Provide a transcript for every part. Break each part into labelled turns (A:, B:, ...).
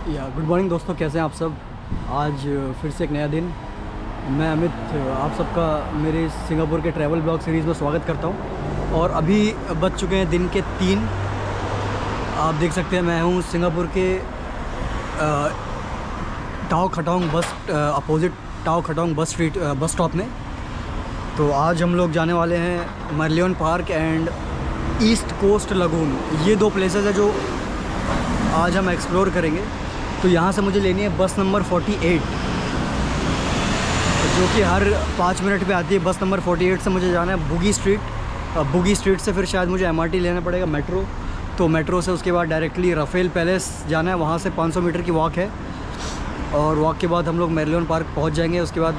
A: Good morning दोस्तों, कैसे हैं आप सब। आज फिर से एक नया दिन। मैं अमित आप सबका मेरे सिंगापुर के ट्रैवल ब्लॉग सीरीज़ में स्वागत करता हूं। और अभी बज चुके हैं दिन के 3। आप देख सकते हैं मैं हूं सिंगापुर के टाओ खटांग बस अपोजिट टाओ खटांग बस स्टॉप में। तो आज हम लोग जाने वाले हैं Merlion Park and East Coast Lagoon. ये 2 प्लेसेस है जो आज हम एक्सप्लोर करेंगे। तो यहाँ से मुझे लेनी है बस नंबर 48, जो कि हर 5 मिनट पे आती है। बस नंबर 48 से मुझे जाना है बुगी स्ट्रीट। बुगी स्ट्रीट से फिर शायद मुझे MRT लेना पड़ेगा, मेट्रो। तो मेट्रो से उसके बाद डायरेक्टली राफेल पैलेस जाना है। वहाँ से 500 मीटर की वॉक है और वॉक के बाद हम लोग मरलियन पार्क पहुँच जाएंगे। उसके बाद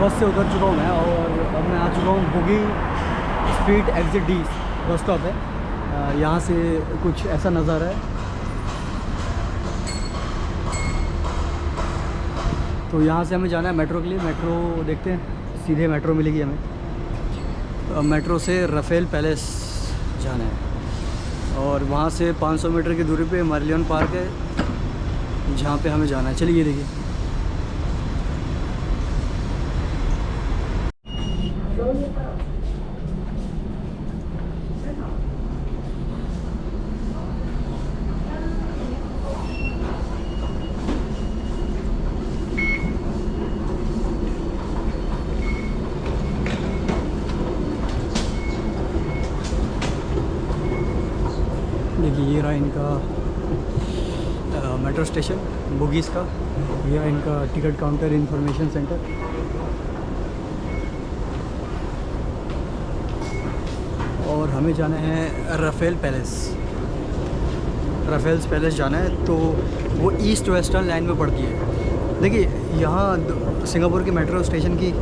A: बस से उतर चुका हूँ मैं और अब मैं आ चुका हूँ Bugis Street exit D bus stop है। यहाँ से कुछ ऐसा नज़ारा है। तो यहाँ से हमें जाना है मेट्रो के लिए। मेट्रो देखते हैं, सीधे मेट्रो मिलेगी हमें। मेट्रो से राफेल पैलेस जाना है और वहाँ से 500 मीटर की दूरी पे मरलियन पार्क है, जहाँ पे हमें जाना है। चलिए देखिए। देखिए ये रहा इनका मेट्रो स्टेशन बुगीज़ का। ये रहा इनका टिकट काउंटर इंफॉर्मेशन सेंटर। और हमें जाना है राफेल पैलेस। राफेल्स पैलेस जाना है। तो वो ईस्ट वेस्टर्न लाइन में पड़ती है। देखिए यहाँ सिंगापुर के मेट्रो स्टेशन की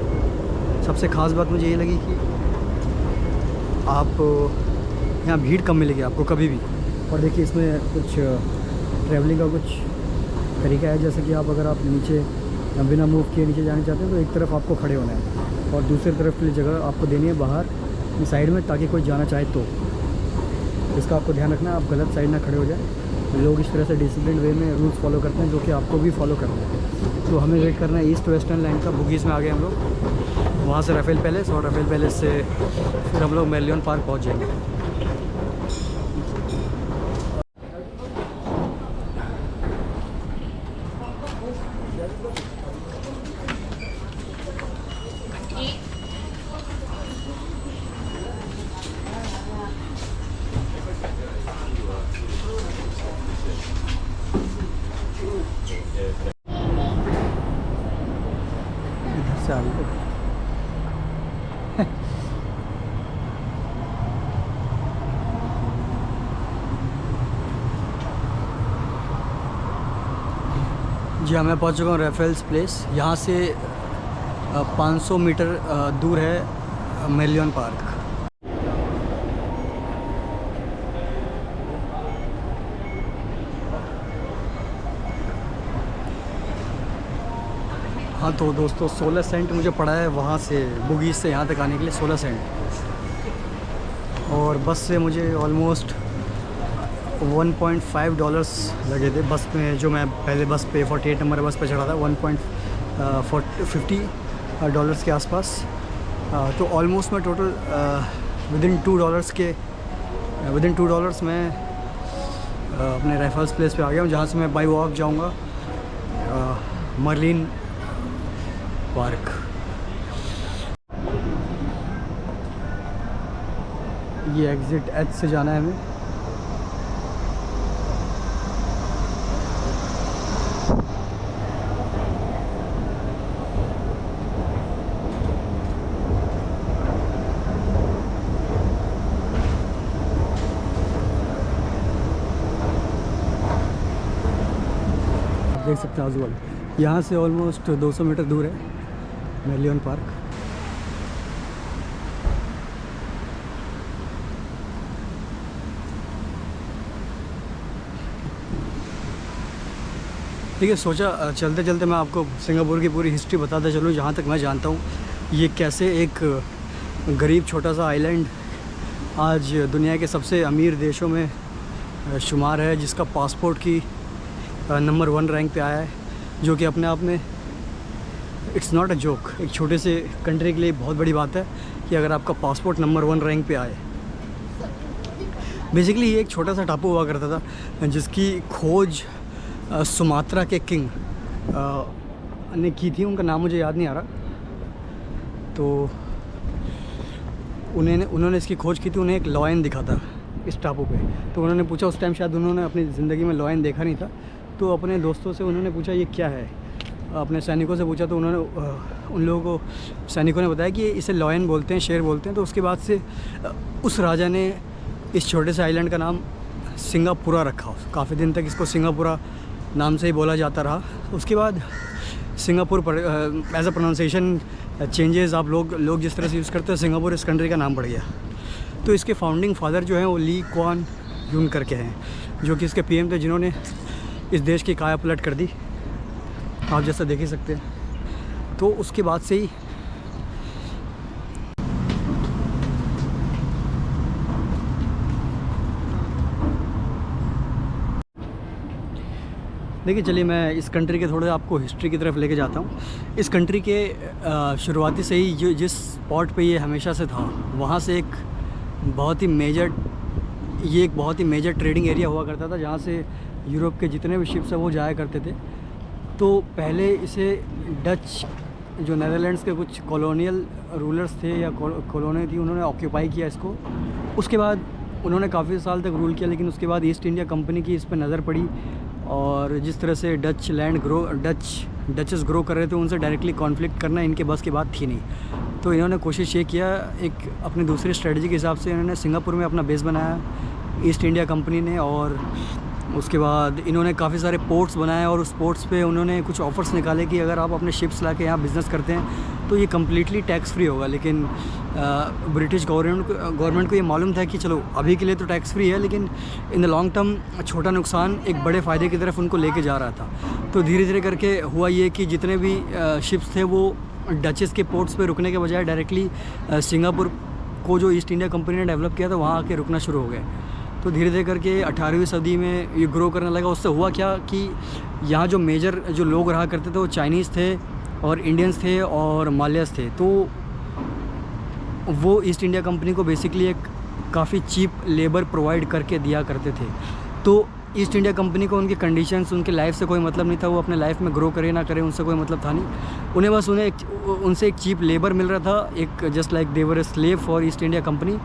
A: सबसे ख़ास बात मुझे ये लगी कि आप यहाँ भीड़ कम मिलेगी आपको कभी भी। और देखिए इसमें कुछ ट्रैवलिंग का कुछ तरीका है, जैसे कि आप अगर आप नीचे बिना मूव किए नीचे जाना चाहते हैं तो एक तरफ आपको खड़े होना है और दूसरी तरफ के लिए जगह आपको देनी है बाहर साइड में, ताकि कोई जाना चाहे तो। इसका आपको ध्यान रखना है, आप गलत साइड ना खड़े हो जाए। लोग इस तरह से डिसिप्लिन वे में रूल्स फॉलो करते हैं, जो कि आपको भी फॉलो करना है। तो हमें वेट करना है ईस्ट वेस्टर्न लाइन का। बुगीज़ में आ गए हम लोग। वहाँ से राफेल पैलेस और राफेल पैलेस से फिर हम लोग मरलियन पार्क पहुँच जाएंगे। इधर से आ गई। जी हाँ, मैं पहुँच चुका हूँ राफेल्स प्लेस। यहाँ से 500 मीटर दूर है मरलियन पार्क। हाँ तो दोस्तों 16 सेंट मुझे पड़ा है वहाँ से बुगीज़ से यहाँ तक आने के लिए, 16 सेंट। और बस से मुझे ऑलमोस्ट $1.5 लगे थे बस में। जो मैं पहले बस पे 48 नंबर बस पे चढ़ा था, $1.50 के आसपास। तो ऑलमोस्ट मैं टोटल विदिन $2 मैं अपने राइफल्स प्लेस पे आ गया हूँ, जहाँ से मैं बाई वॉक जाऊँगा मरलिन पार्क। ये एग्ज़िट एच से जाना है हमें। देख सकते हैं आजू बाजू, यहाँ से ऑलमोस्ट 200 मीटर दूर है मेलियन पार्क। ठीक है, सोचा चलते चलते मैं आपको सिंगापुर की पूरी हिस्ट्री बताता चलूँ जहाँ तक मैं जानता हूँ। ये कैसे एक गरीब छोटा सा आइलैंड आज दुनिया के सबसे अमीर देशों में शुमार है, जिसका पासपोर्ट की नंबर 1 रैंक पे आया है, जो कि अपने आप में इट्स नॉट अ जोक। एक छोटे से कंट्री के लिए बहुत बड़ी बात है कि अगर आपका पासपोर्ट नंबर 1 रैंक पे आए। बेसिकली ये एक छोटा सा टापू हुआ करता था जिसकी खोज सुमात्रा के किंग ने की थी। उनका नाम मुझे याद नहीं आ रहा। तो उन्होंने इसकी खोज की थी। उन्हें एक लॉयन दिखा था इस टापू पे। तो उन्होंने पूछा, उस टाइम शायद उन्होंने अपनी ज़िंदगी में लॉयन देखा नहीं था, तो अपने दोस्तों से उन्होंने पूछा ये क्या है, अपने सैनिकों से पूछा। तो उन्होंने उन लोगों को सैनिकों ने बताया कि इसे लॉयन बोलते हैं, शेर बोलते हैं। तो उसके बाद से उस राजा ने इस छोटे से आइलैंड का नाम सिंगापुरा रखा। काफ़ी दिन तक इसको सिंगापुरा नाम से ही बोला जाता रहा। उसके बाद सिंगापुर पर एज अ प्रोनाउंसिएशन चेंजेस आप लोग जिस तरह से यूज़ करते हैं, सिंगापुर इस कंट्री का नाम पड़ गया। तो इसके फाउंडिंग फादर जो हैं वो ली क्वान यून करके हैं, जो कि इसके पीएम थे, जिन्होंने इस देश की काया पलट कर दी, आप जैसा देख ही सकते हैं। तो उसके बाद से ही देखिए, चलिए मैं इस कंट्री के थोड़े आपको हिस्ट्री की तरफ लेके जाता हूँ। इस कंट्री के शुरुआती से ही जिस स्पॉट पे ये हमेशा से था, वहाँ से एक बहुत ही मेजर ट्रेडिंग एरिया हुआ करता था, जहाँ से यूरोप के जितने भी शिप्स हैं वो जाया करते थे। तो पहले इसे डच, जो नेदरलैंड्स के कुछ कॉलोनियल रूलर्स थे या कॉलोनी थी, उन्होंने ऑक्यूपाई किया इसको। उसके बाद उन्होंने काफ़ी साल तक रूल किया, लेकिन उसके बाद ईस्ट इंडिया कंपनी की इस पर नज़र पड़ी, और जिस तरह से डचेस ग्रो कर रहे थे, उनसे डायरेक्टली कॉन्फ्लिक्ट करना इनके बस की बात थी नहीं। तो इन्होंने कोशिश ये किया, एक अपनी दूसरी स्ट्रेटजी के हिसाब से इन्होंने सिंगापुर में अपना बेस बनाया ईस्ट इंडिया कंपनी ने। और उसके बाद इन्होंने काफ़ी सारे पोर्ट्स बनाए, और उस पोर्ट्स पे उन्होंने कुछ ऑफ़र्स निकाले कि अगर आप अपने शिप्स ला के यहाँ बिज़नेस करते हैं तो ये कम्प्लीटली टैक्स फ्री होगा। लेकिन ब्रिटिश गवर्नमेंट को ये मालूम था कि चलो अभी के लिए तो टैक्स फ्री है, लेकिन इन द लॉन्ग टर्म छोटा नुकसान एक बड़े फ़ायदे की तरफ उनको लेके जा रहा था। तो धीरे धीरे करके हुआ ये कि जितने भी शिप्स थे वो डचेस के पोर्ट्स पे रुकने के बजाय डायरेक्टली सिंगापुर को, जो ईस्ट इंडिया कंपनी ने डेवलप किया था, वहाँ आके रुकना शुरू हो गए। तो धीरे धीरे करके 18वीं सदी में ये ग्रो करने लगा। उससे हुआ क्या कि यहाँ जो मेजर जो लोग रहा करते थे वो चाइनीज़ थे और इंडियंस थे और मालयस थे। तो वो ईस्ट इंडिया कंपनी को बेसिकली एक काफ़ी चीप लेबर प्रोवाइड करके दिया करते थे। तो ईस्ट इंडिया कंपनी को उनके कंडीशंस, उनके लाइफ से कोई मतलब नहीं था। वो अपने लाइफ में ग्रो करे ना करे, उनसे कोई मतलब था नहीं। उन्हें बस उनसे एक चीप लेबर मिल रहा था, एक just like they were a slave for east India company,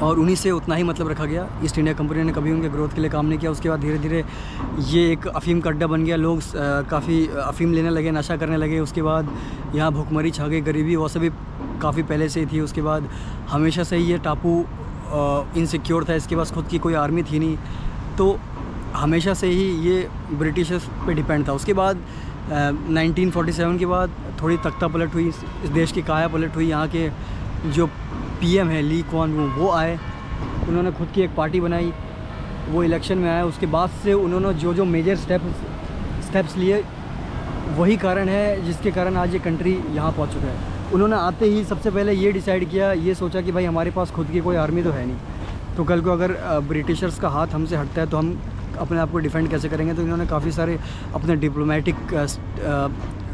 A: और उन्हीं से उतना ही मतलब रखा गया। ईस्ट इंडिया कंपनी ने कभी उनके ग्रोथ के लिए काम नहीं किया। उसके बाद धीरे धीरे ये एक अफ़ीम का अड्डा बन गया। लोग काफ़ी अफ़ीम लेने लगे, नशा करने लगे। उसके बाद यहाँ भुखमरी छा गई, गरीबी वो सभी काफ़ी पहले से ही थी। उसके बाद हमेशा से ही ये टापू इनसिक्योर था, इसके पास खुद की कोई आर्मी थी नहीं, तो हमेशा से ही ये ब्रिटिशर्स पे डिपेंड था। उसके बाद 1947 के बाद थोड़ी तख्ता पलट हुई, इस देश की काया पलट हुई। यहाँ के जो पीएम है ली क्वान वो आए, उन्होंने खुद की एक पार्टी बनाई, वो इलेक्शन में आया। उसके बाद से उन्होंने जो मेजर स्टेप्स लिए, वही कारण है जिसके कारण आज ये कंट्री यहाँ पहुँच चुका है। उन्होंने आते ही सबसे पहले ये डिसाइड किया, ये सोचा कि भाई हमारे पास खुद की कोई आर्मी तो है नहीं, तो कल को अगर ब्रिटिशर्स का हाथ हमसे हटता है तो हम अपने आप को डिफेंड कैसे करेंगे। तो इन्होंने काफ़ी सारे अपने डिप्लोमेटिक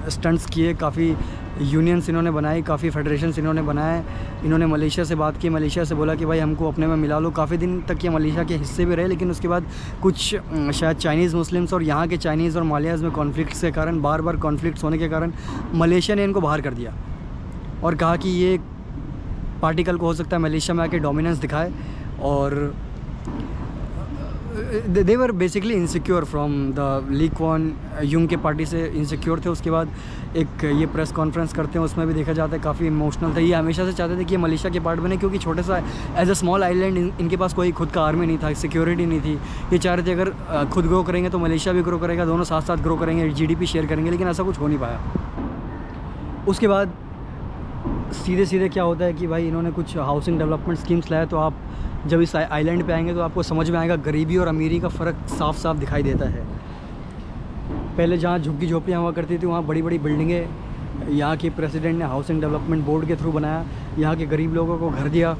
A: स्टंट्स किए, काफ़ी यूनियंस इन्होंने बनाई, काफ़ी फेडरेशंस इन्होंने बनाए। इन्होंने मलेशिया से बात की, मलेशिया से बोला कि भाई हमको अपने में मिला लो। काफ़ी दिन तक ये मलेशिया के हिस्से भी रहे, लेकिन उसके बाद कुछ शायद चाइनीज़ मुस्लिम्स और यहाँ के चाइनीज़ और मालयाज़ में कॉन्फ्लिक्ट्स के कारण, बार बार कॉन्फ्लिक्ट्स होने के कारण मलेशिया ने इनको बाहर कर दिया और कहा कि ये पार्टी कल को हो सकता है मलेशिया में आके डोमिनेंस दिखाए। और they were basically insecure from the Lee Kuan यूंग के पार्टी से इनसिक्योर थे। उसके बाद एक ये प्रेस कॉन्फ्रेंस करते हैं, उसमें भी देखा जाता है काफ़ी इमोशनल था। ये हमेशा से चाहते थे कि ये मलेशिया के पार्ट बने, क्योंकि छोटे सा एज अ स्मॉल आइलैंड इनके पास कोई खुद का आर्मी नहीं था, सिक्योरिटी नहीं थी। ये चाह रहे थे अगर खुद ग्रो करेंगे तो मलेशिया भी ग्रो करेगा, दोनों साथ साथ ग्रो करेंगे, GDP शेयर करेंगे, लेकिन ऐसा कुछ हो नहीं पाया। उसके बाद सीधे सीधे क्या होता है कि भाई इन्होंने कुछ हाउसिंग डेवलपमेंट स्कीम्स लाया। तो आप जब इस आइलैंड पे आएंगे तो आपको समझ में आएगा गरीबी और अमीरी का फ़र्क साफ साफ दिखाई देता है। पहले जहाँ झुग्गी झोपड़ियाँ हुआ करती थी वहाँ बड़ी बड़ी बिल्डिंगें यहाँ के प्रेसिडेंट ने हाउसिंग डेवलपमेंट बोर्ड के थ्रू बनाया, यहाँ के गरीब लोगों को घर दिया,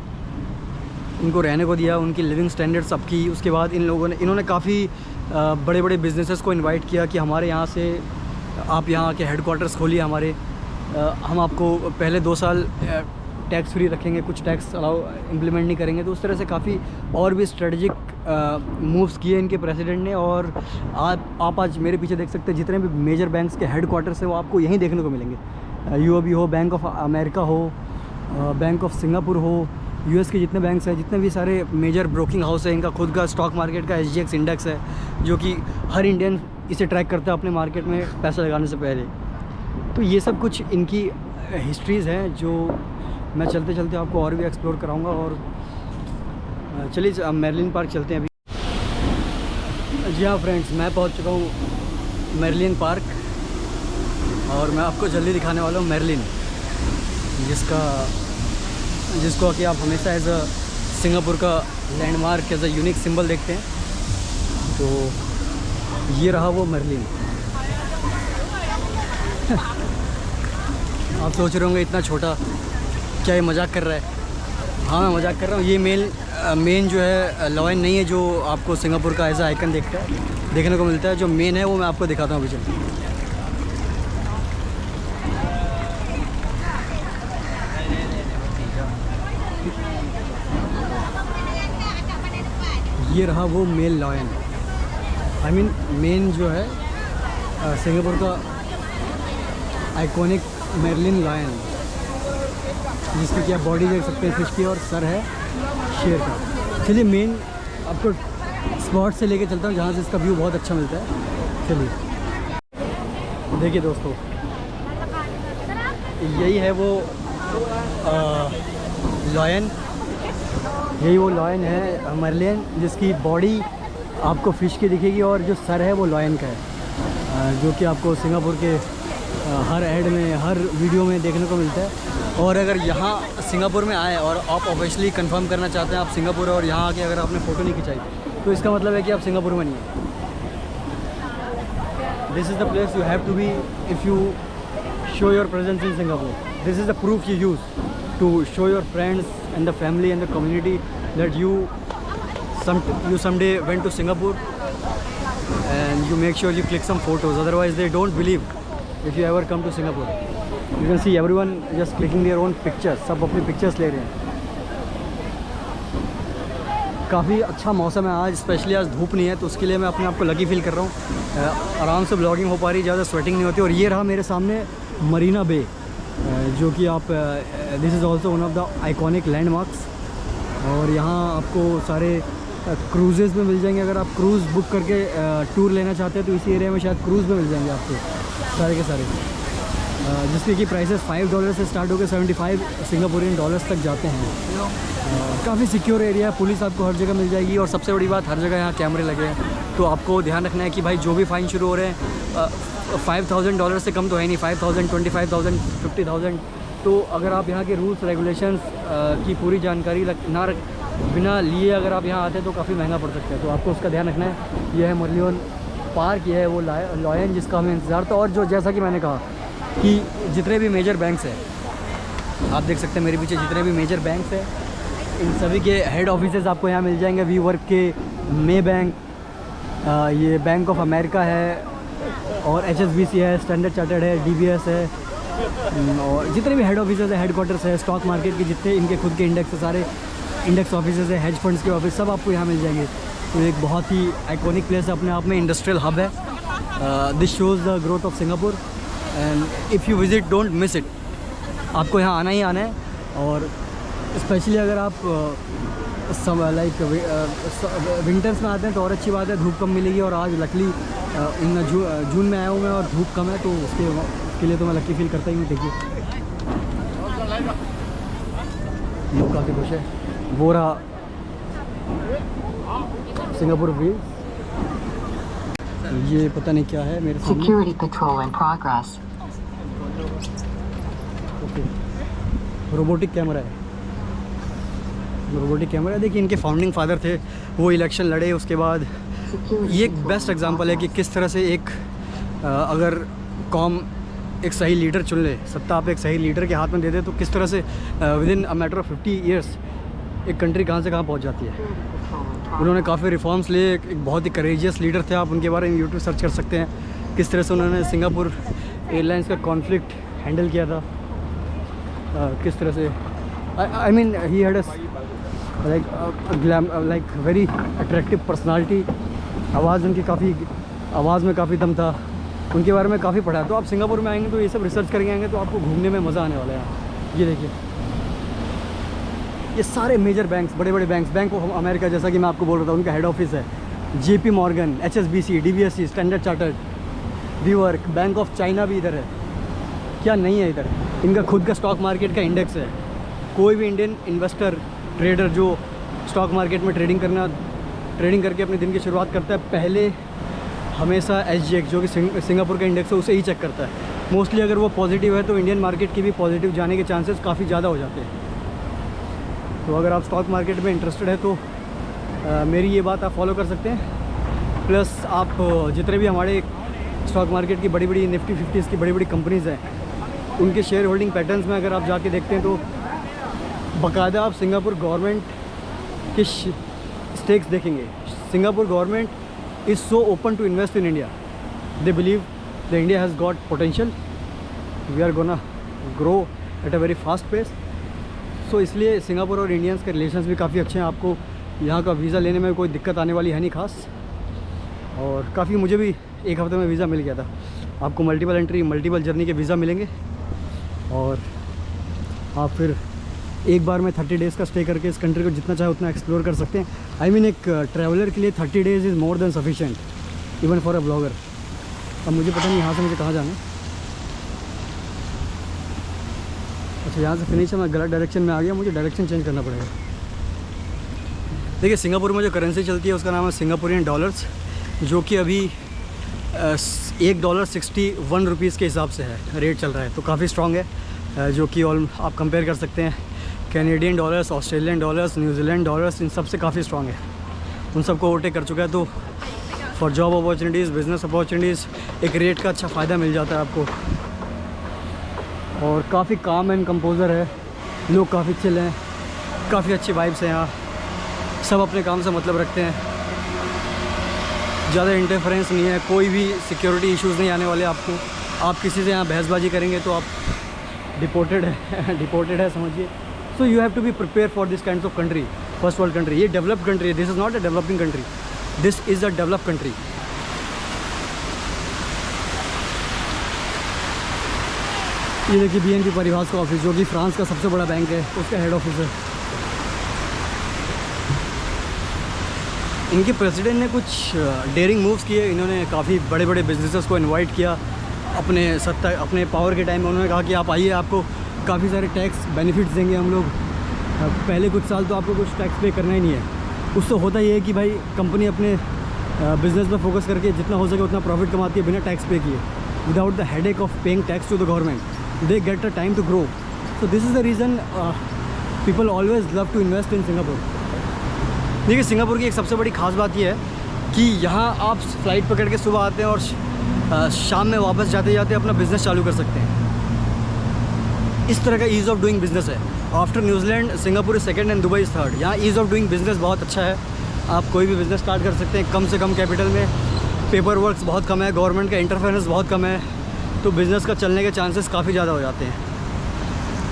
A: उनको रहने को दिया, उनकी लिविंग स्टैंडर्ड्स अप की। उसके बाद इन्होंने काफ़ी बड़े बड़े बिजनेसेस को इनवाइट किया कि हमारे यहाँ से आप यहाँ के हेडक्वार्टर्स खोलिए हमारे, हम आपको पहले 2 साल टैक्स फ्री रखेंगे, कुछ टैक्स अलाउ इम्प्लीमेंट नहीं करेंगे। तो उस तरह से काफ़ी और भी स्ट्रेटजिक मूव्स किए इनके प्रेसिडेंट ने। और आप आज मेरे पीछे देख सकते हैं जितने भी मेजर बैंक्स के हेडक्वार्टर्स हैं वो आपको यहीं देखने को मिलेंगे। UOB हो, बैंक ऑफ अमेरिका हो, बैंक ऑफ सिंगापुर हो, US के जितने बैंक्स हैं, जितने भी सारे मेजर ब्रोकिंग हाउस है, इनका खुद का स्टॉक मार्केट का SGX इंडेक्स है, जो कि हर इंडियन इसे ट्रैक करता है अपने मार्केट में पैसा लगाने से पहले। तो ये सब कुछ इनकी हिस्ट्रीज़ हैं जो मैं चलते चलते आपको और भी एक्सप्लोर कराऊंगा। और चलिए मेरिलियन पार्क चलते हैं अभी। जी हाँ फ्रेंड्स, मैं पहुंच चुका हूँ मेरिलियन पार्क और मैं आपको जल्दी दिखाने वाला हूँ मेरिलियन, जिसको कि आप हमेशा एज अ सिंगापुर का landmark, as a unique symbol देखते हैं। तो ये रहा वो मेरिलियन। आप सोच रहे होंगे इतना छोटा, क्या ये मजाक कर रहा है? हाँ मैं मजाक कर रहा हूँ। ये मेन जो है लॉयन नहीं है जो आपको सिंगापुर का एज आइकन देखने को मिलता है। जो मेन है वो मैं आपको दिखाता हूँ अभी चल। ये रहा वो male lion, I mean main जो है सिंगापुर का आइकॉनिक मेरिलियन लॉयन, जिसकी कि आप बॉडी देख सकते हैं फिश की और सर है शेर का। चलिए मेन आपको स्पॉट से लेके चलता हूँ जहाँ से इसका व्यू बहुत अच्छा मिलता है। चलिए देखिए दोस्तों, यही है वो लॉयन, यही वो लॉयन है मेरिलियन, जिसकी बॉडी आपको फ़िश की दिखेगी और जो सर है वो लॉयन का है, जो कि आपको सिंगापुर के हर ऐड में, हर वीडियो में देखने को मिलता है। और अगर यहाँ सिंगापुर में आए और आप ऑब्वियसली कंफर्म करना चाहते हैं आप सिंगापुर, और यहाँ आके अगर आपने फ़ोटो नहीं खिंचाई तो इसका मतलब है कि आप सिंगापुर में नहीं हैं। This is the place you have to be if you show your presence in Singapore. This is the proof you use to show your friends and the family and the community that you someday went to Singapore, and you make sure you click some photos, otherwise they don't believe if you ever come to Singapore. You can see everyone just clicking their own pictures, सब अपनी pictures ले रहे हैं। काफ़ी अच्छा मौसम है आज, स्पेशली आज धूप नहीं है, तो उसके लिए मैं अपने आप को लकी फील कर रहा हूँ। आराम से ब्लॉगिंग हो पा रही, ज़्यादा स्वेटिंग नहीं होती। और ये रहा मेरे सामने मरीना बे, जो कि आप this is also one of the iconic landmarks. और यहाँ आपको सारे क्रूज़ेज़ में मिल जाएंगे। अगर आप क्रूज़ बुक करके टूर लेना चाहते हैं तो इसी एरिया में शायद क्रूज़ में मिल जाएंगे आपको सारे के सारे, जिसके कि प्राइसेस $5 से स्टार्ट होकर 75 सिंगापुरियन डॉलर्स तक जाते हैं। काफ़ी सिक्योर एरिया है, पुलिस आपको हर जगह मिल जाएगी। और सबसे बड़ी बात, हर जगह यहाँ कैमरे लगे हैं, तो आपको ध्यान रखना है कि भाई जो भी फ़ाइन शुरू हो रहे हैं $5,000 से कम तो है नहीं, 5,000, 25,000, 50,000। तो अगर आप यहाँ के रूल्स रेगुलेशंस की पूरी जानकारी बिना लिए अगर आप यहाँ आते हैं तो काफ़ी महंगा पड़ सकता है, तो आपको उसका ध्यान रखना है। यह है मेरिलियन पार्क, यह है वो लॉयन जिसका हमें इंतज़ार था। और जो जैसा कि मैंने कहा कि जितने भी मेजर बैंक्स हैं, आप देख सकते हैं मेरे पीछे जितने भी मेजर बैंक्स हैं, इन सभी के हेड ऑफिसेज़ आपको यहाँ मिल जाएंगे। वी वर्क के मे बैंक, ये बैंक ऑफ अमेरिका है, और HSBC है, स्टैंडर्ड चार्टर्ड है, DBS है, और जितने भी हेड ऑफिसेज़ है, हेडक्वार्टर्स है, स्टॉक मार्केट के जितने इनके खुद के इंडेक्स है, सारे इंडेक्स ऑफिसेज़ है, हेज फंड्स के ऑफिस, सब आपको यहाँ मिल जाएंगे। तो एक बहुत ही आइकॉनिक प्लेस है अपने आप में, इंडस्ट्रियल हब है। This shows the growth of Singapore, and if you visit don't miss it. आपको यहाँ आना ही आना है। और स्पेशली अगर आप लाइक विंटर्स में आते हैं तो और अच्छी बात है, धूप कम मिलेगी। और आज लकली इन जून में आया हूँ मैं और धूप कम है, तो उसके लिए तो मैं लकी फील करता ही हूँ। देखिए लोग काफ़ी खुश है। वो रहा सिंगापुर व्यू। ये पता नहीं क्या है मेरे सामने।
B: Security patrol in progress.
A: Okay, robotic camera है, रोबोटिक कैमरा। देखिए इनके फाउंडिंग फादर थे, वो इलेक्शन लड़े, उसके बाद ये एक बेस्ट एग्जांपल है कि किस तरह से एक अगर कौम एक सही लीडर चुन ले, सत्ता आप एक सही लीडर के हाथ में दे दे, तो किस तरह से with in a matter of 50 years एक कंट्री कहाँ से कहाँ पहुँच जाती है। उन्होंने काफ़ी रिफॉर्म्स लिए, एक बहुत ही करेजियस लीडर थे। आप उनके बारे में यूट्यूब सर्च कर सकते हैं, किस तरह से उन्होंने सिंगापुर एयरलाइंस का कॉन्फ्लिक्ट हैंडल किया था, किस तरह से I mean he had like very attractive personality. आवाज़ उनकी काफ़ी, आवाज़ में काफ़ी दम था। उनके बारे में काफ़ी पढ़ा है। तो आप सिंगापुर में आएंगे तो ये सब रिसर्च करके आएंगे तो आपको घूमने में मज़ा आने वाला है। ये देखिए ये सारे मेजर बैंक्स, बड़े बड़े बैंक्स, बैंक ऑफ अमेरिका जैसा कि मैं आपको बोल रहा था, उनका हेड ऑफिस है। JP Morgan, HSBC, DBSC, standard chartered, WeWork, bank of China भी इधर है। क्या नहीं है इधर, इनका खुद का स्टॉक मार्केट का इंडेक्स है। कोई भी इंडियन इन्वेस्टर ट्रेडर जो स्टॉक मार्केट में ट्रेडिंग करके अपने दिन की शुरुआत करता है, पहले हमेशा SGX जो कि सिंगापुर का इंडेक्स है उसे ही चेक करता है। मोस्टली अगर वो पॉजिटिव है तो इंडियन मार्केट की भी पॉजिटिव जाने के चांसेस काफ़ी ज़्यादा हो जाते हैं। तो अगर आप स्टॉक मार्केट में इंटरेस्टेड है तो मेरी ये बात आप फॉलो कर सकते हैं। प्लस आप जितने भी हमारे स्टॉक मार्केट की बड़ी बड़ी निफ्टी 50s की बड़ी बड़ी कंपनीज़ हैं, उनके शेयर होल्डिंग पैटर्न्स में अगर आप जाके देखते हैं तो बाकायदा आप सिंगापुर गवर्नमेंट के स्टेक्स देखेंगे। Singapore government is so open to invest in India. They believe the India has got potential, we are gonna grow at a very fast pace. So इसलिए सिंगापुर और इंडियंस के relations भी काफ़ी अच्छे हैं। आपको यहाँ का वीज़ा लेने में कोई दिक्कत आने वाली है नहीं खास। और काफ़ी मुझे भी एक हफ्ते में वीज़ा मिल गया था। आपको मल्टीपल एंट्री, मल्टीपल जर्नी के वीज़ा मिलेंगे और आप फिर एक बार में 30 डेज़ का स्टे करके इस कंट्री को जितना चाहे उतना एक्सप्लोर कर सकते हैं। आई मीन एक ट्रैवलर के लिए 30 days is more than sufficient even for a blogger. अब मुझे पता नहीं यहाँ से मुझे कहाँ जाना है। अच्छा यहाँ से फिनिश है, मैं गलत डायरेक्शन में आ गया, मुझे डायरेक्शन चेंज करना पड़ेगा। देखिए सिंगापुर में जो करेंसी चलती है उसका नाम है सिंगापुरियन डॉलर्स, जो कि अभी $1 61 रुपीज़ के हिसाब से है, रेट चल रहा है। तो काफ़ी स्ट्रॉन्ग है, जो कि आप कंपेयर कर सकते हैं Canadian dollars, Australian dollars, New Zealand dollars, इन सब से काफ़ी स्ट्रॉन्ग है। उन सबको ओवरटेक कर चुका है। तो for job opportunities, business opportunities एक रेट का अच्छा फ़ायदा मिल जाता है आपको। और काफ़ी काम एंड कंपोज़र है, लोग काफ़ी चिल हैं, काफ़ी अच्छी वाइब्स हैं यहाँ। सब अपने काम से मतलब रखते हैं, ज़्यादा इंटरफेरेंस नहीं है, कोई भी सिक्योरिटी इश्यूज़ नहीं आने वाले आपको। आप किसी से यहाँ बहसबाजी करेंगे तो आप डिपोर्टेड है समझिए। So you have to be prepare for this kind of country, first world country. ये डेवलप्ड कंट्री है, this is not a developing country, this is a developed country. ये देखिए BNP पारिभास का ऑफिस, जो कि फ्रांस का सबसे बड़ा बैंक है, उसका हेड ऑफिस है। इनके प्रेसिडेंट ने कुछ डेयरिंग मूव्स किए। इन्होंने काफ़ी बड़े बड़े बिजनेसेस को इनवाइट किया अपने पावर के टाइम में। उन्होंने कहा कि आप आइए, आपको काफ़ी सारे टैक्स बेनिफिट्स देंगे हम लोग। पहले कुछ साल तो आपको कुछ टैक्स पे करना ही नहीं है। उससे होता ये है कि भाई कंपनी अपने बिज़नेस पर फोकस करके जितना हो सके उतना प्रॉफिट कमाती है बिना टैक्स पे किए, without the headache of paying tax to the government. They get the time to grow. So this is the reason people always love to invest in Singapore. देखिए सिंगापुर की एक सबसे बड़ी ख़ास बात यह है कि यहाँ आप फ़्लाइट पकड़ के सुबह आते हैं और शाम में वापस जाते जाते अपना बिज़नेस चालू कर सकते हैं। इस तरह का ईज़ ऑफ डूइंग बिज़नेस है। After New Zealand Singapore is second and Dubai is third. यहाँ ईज़ ऑफ डूइंग बिज़नेस बहुत अच्छा है। आप कोई भी बिज़नेस स्टार्ट कर सकते हैं कम से कम कैपिटल में। पेपर वर्क्स बहुत कम है, गवर्नमेंट का इंटरफेरेंस बहुत कम है, तो बिज़नेस का चलने के चांसेस काफ़ी ज़्यादा हो जाते हैं।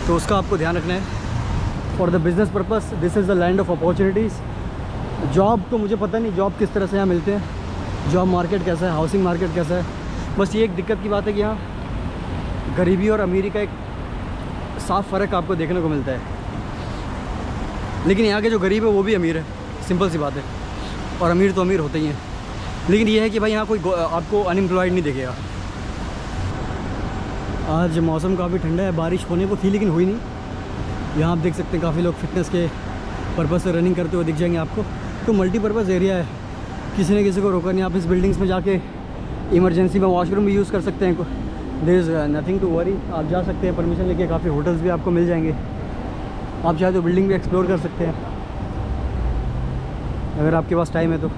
A: तो उसका आपको ध्यान रखना है। For the business purpose this is the land of opportunities. Job तो मुझे पता नहीं जॉब किस तरह से यहाँ मिलते हैं, जॉब मार्केट कैसा है, हाउसिंग मार्केट कैसा है। बस ये एक दिक्कत की बात है कि यहाँ गरीबी और अमीरी का एक साफ फ़र्क आपको देखने को मिलता है। लेकिन यहाँ के जो गरीब है वो भी अमीर है, सिंपल सी बात है। और अमीर तो अमीर होते ही हैं, लेकिन ये है कि भाई यहाँ कोई आपको अनएम्प्लॉयड नहीं दिखेगा। आज मौसम काफ़ी ठंडा है, बारिश होने को थी लेकिन हुई नहीं। यहाँ आप देख सकते हैं काफ़ी लोग फिटनेस के पर्पज़ से रनिंग करते हुए दिख जाएंगे आपको। तो मल्टीपर्पज़ एरिया है, किसी ने किसी को रोका नहीं। आप इस बिल्डिंग्स में जाके इमरजेंसी में वॉशरूम भी यूज़ कर सकते हैं, there is nothing to worry. आप जा सकते हैं परमिशन लेके, काफ़ी होटल्स भी आपको मिल जाएंगे। आप चाहे तो बिल्डिंग भी एक्सप्लोर कर सकते हैं अगर आपके पास टाइम है तो।